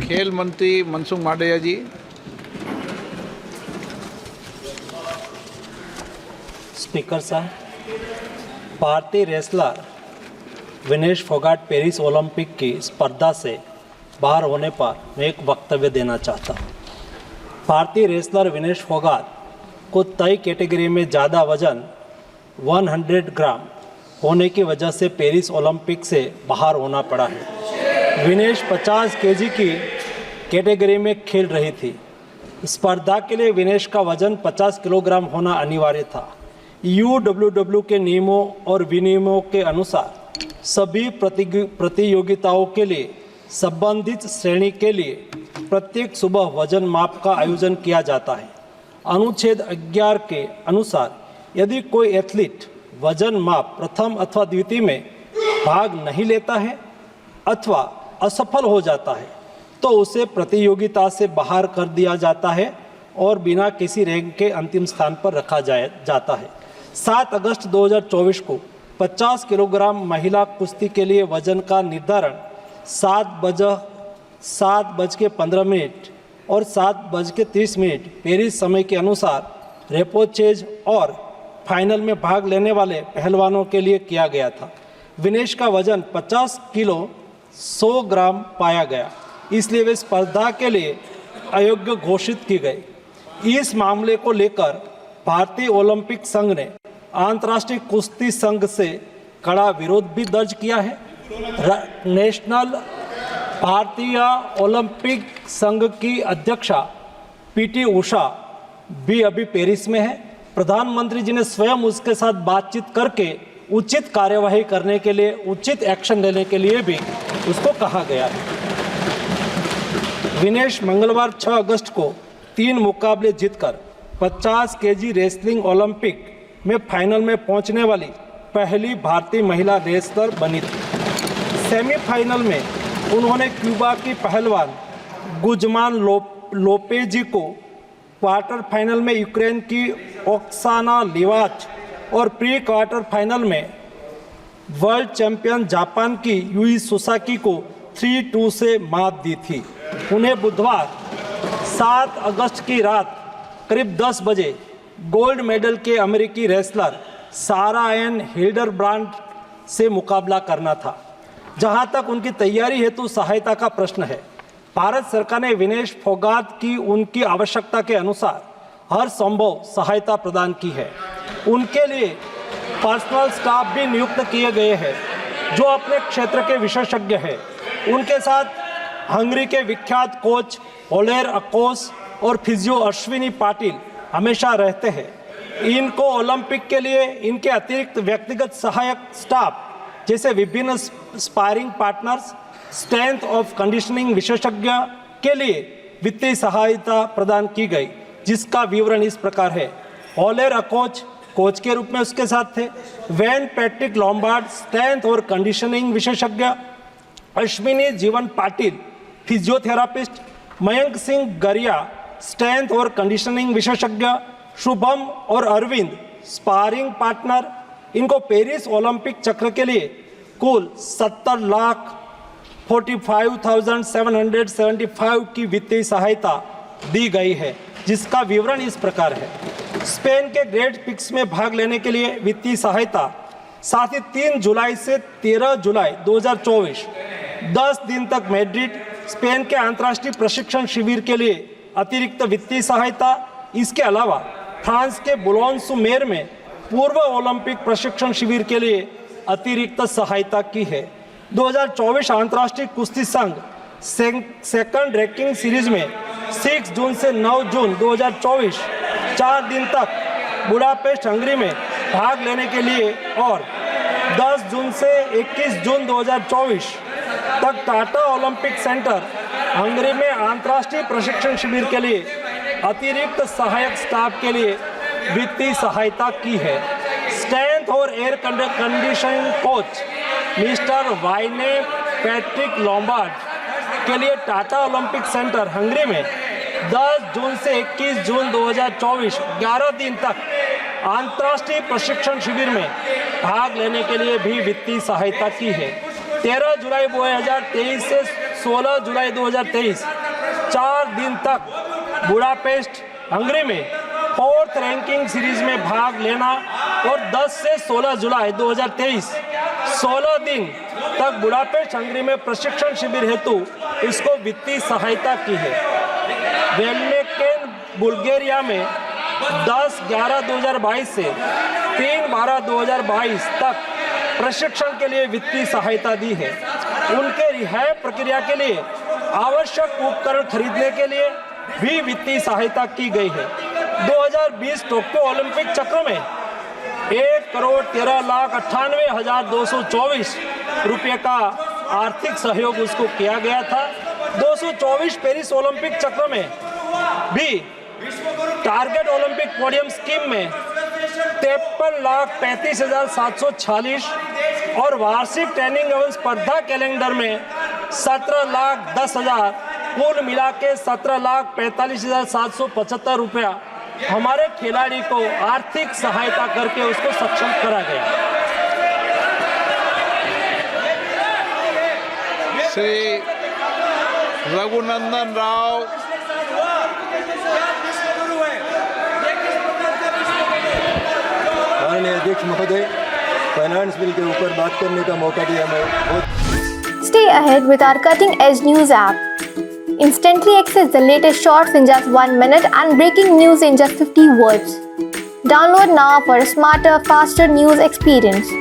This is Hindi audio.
खेल मंत्री मनसुख मांडविया जी। स्पीकर साहब, भारतीय wrestler Vinesh Phogat Paris Olympic की स्पर्धा से बाहर होने पर मैं एक वक्तव्य देना चाहता हूँ। भारतीय रेसलर विनेश फोगाट को तय कैटेगरी में ज़्यादा वजन 100 ग्राम होने की वजह से पेरिस ओलंपिक से बाहर होना पड़ा है। विनेश 50 केजी की कैटेगरी में खेल रही थी। स्पर्धा के लिए विनेश का वजन 50 किलोग्राम होना अनिवार्य था। UWW के नियमों और विनियमों के अनुसार सभी प्रतियोगिताओं के लिए संबंधित श्रेणी के लिए प्रत्येक सुबह वजन माप का आयोजन किया जाता है। अनुच्छेद 11 के अनुसार यदि कोई एथलीट वजन माप प्रथम अथवा द्वितीय में भाग नहीं लेता है अथवा असफल हो जाता है तो उसे प्रतियोगिता से बाहर कर दिया जाता है और बिना किसी रैंक के अंतिम स्थान पर रखा जाता है। 7 अगस्त 2024 को 50 किलोग्राम महिला कुश्ती के लिए वजन का निर्धारण 7:15 और 7:30 पेरिस समय के अनुसार रेपोचेज और फाइनल में भाग लेने वाले पहलवानों के लिए किया गया था। विनेश का वजन 50 किलो 100 ग्राम पाया गया, इसलिए वे स्पर्धा के लिए अयोग्य घोषित की गई। इस मामले को लेकर भारतीय ओलंपिक संघ ने अंतर्राष्ट्रीय कुश्ती संघ से कड़ा विरोध भी दर्ज किया है। नेशनल भारतीय ओलंपिक संघ की अध्यक्षा PT उषा भी अभी पेरिस में है। प्रधानमंत्री जी ने स्वयं उसके साथ बातचीत करके उचित कार्यवाही करने के लिए, उचित एक्शन लेने के लिए भी उसको कहा गया है। विनेश मंगलवार 6 अगस्त को 3 मुकाबले जीतकर 50 केजी रेसलिंग ओलंपिक में फाइनल में पहुंचने वाली पहली भारतीय महिला रेसलर बनी थी। सेमीफाइनल में उन्होंने क्यूबा की पहलवान गुजमान लोपेजी को, क्वार्टर फाइनल में यूक्रेन की ओक्साना लिवाच और प्री क्वार्टर फाइनल में वर्ल्ड चैंपियन जापान की यूई सुसाकी को 3-2 से मात दी थी। उन्हें बुधवार 7 अगस्त की रात करीब 10 बजे गोल्ड मेडल के अमेरिकी रेसलर सारा एन हिल्डरब्रांड से मुकाबला करना था। जहां तक उनकी तैयारी हेतु सहायता का प्रश्न है, भारत सरकार ने विनेश फोगाट की उनकी आवश्यकता के अनुसार हर संभव सहायता प्रदान की है। उनके लिए पर्सनल स्टाफ भी नियुक्त किए गए हैं जो अपने क्षेत्र के विशेषज्ञ हैं। उनके साथ हंगरी के विख्यात कोच ओलेर अकोस और फिजियो अश्विनी पाटिल हमेशा रहते हैं। इनको ओलंपिक के लिए इनके अतिरिक्त व्यक्तिगत सहायक स्टाफ जैसे विभिन्न sparring partners, strength of conditioning विशेषज्ञ के लिए वित्तीय सहायता प्रदान की गई, जिसका विवरण इस प्रकार है। ओलेर अकोच कोच के रूप में उसके साथ थे, वैन पैट्रिक लॉम्बार्ड स्ट्रेंथ और कंडीशनिंग विशेषज्ञ, अश्विनी जीवन पाटिल फिजियोथेरापिस्ट, मयंक सिंह गरिया स्ट्रेंथ और कंडीशनिंग विशेषज्ञ, शुभम और अरविंद स्पारिंग पार्टनर। इनको पेरिस ओलंपिक चक्र के लिए कुल 70,45,775 की वित्तीय सहायता दी गई है, जिसका विवरण इस प्रकार है। स्पेन के ग्रेट पिक्स में भाग लेने के लिए वित्तीय सहायता, साथ ही 3 जुलाई से 13 जुलाई 2024 10 दिन तक मैड्रिड स्पेन के अंतर्राष्ट्रीय प्रशिक्षण शिविर के लिए अतिरिक्त वित्तीय सहायता। इसके अलावा फ्रांस के बुलोन-sur-mer में पूर्व ओलंपिक प्रशिक्षण शिविर के लिए अतिरिक्त सहायता की है। 2024 अंतर्राष्ट्रीय कुश्ती संघ सेकंड रैंकिंग सीरीज में 6 जून से 9 जून 2024 4 दिन तक बुडापेस्ट हंगरी में भाग लेने के लिए और 10 जून से 21 जून 2024 तक टाटा ओलंपिक सेंटर हंगरी में अंतर्राष्ट्रीय प्रशिक्षण शिविर के लिए अतिरिक्त सहायक स्टाफ के लिए वित्तीय सहायता की है। स्ट्रेंथ और air conditioning coach mister Wayne Patrick Lombard के लिए टाटा ओलंपिक सेंटर हंगरी में 10 जून से 21 जून 2024 11 दिन तक अंतर्राष्ट्रीय प्रशिक्षण शिविर में भाग लेने के लिए भी वित्तीय सहायता की है। 13 जुलाई 2023 से 16 जुलाई 2023 4 दिन तक बुडापेस्ट हंगरी में 4th रैंकिंग सीरीज में भाग लेना और 10 से 16 जुलाई 2023 16 दिन तक बुडापेस्ट हंगरी में प्रशिक्षण शिविर हेतु इसको वित्तीय सहायता की है। वेलमेकेन बुल्गारिया में 10/11/2022 से 3/12/2022 तक प्रशिक्षण के लिए वित्तीय सहायता दी है। उनके रिहाई प्रक्रिया के लिए आवश्यक उपकरण खरीदने के लिए भी वित्तीय सहायता की गई है। 2020 टोक्यो ओलंपिक चक्र में 1,13,98,224 रुपये का आर्थिक सहयोग उसको किया गया था। 224 पेरिस ओलंपिक चक्र में भी टारगेट ओलंपिक पोडियम स्कीम में 53,35,746 और वार्षिक ट्रेनिंग एवं स्पर्धा कैलेंडर में 17,10,000 कुल मिला के 17,45,775 रुपया हमारे खिलाड़ी को आर्थिक सहायता करके उसको सक्षम करा गया। श्री रघुनंदन राव माननीय अध्यक्ष महोदय, फाइनेंस बिल के ऊपर बात करने का मौका दिया। मैं Stay ahead with our cutting-edge news app. Instantly access the latest shorts in just 1 minute and breaking news in just 50 words. Download now for a smarter, faster news experience.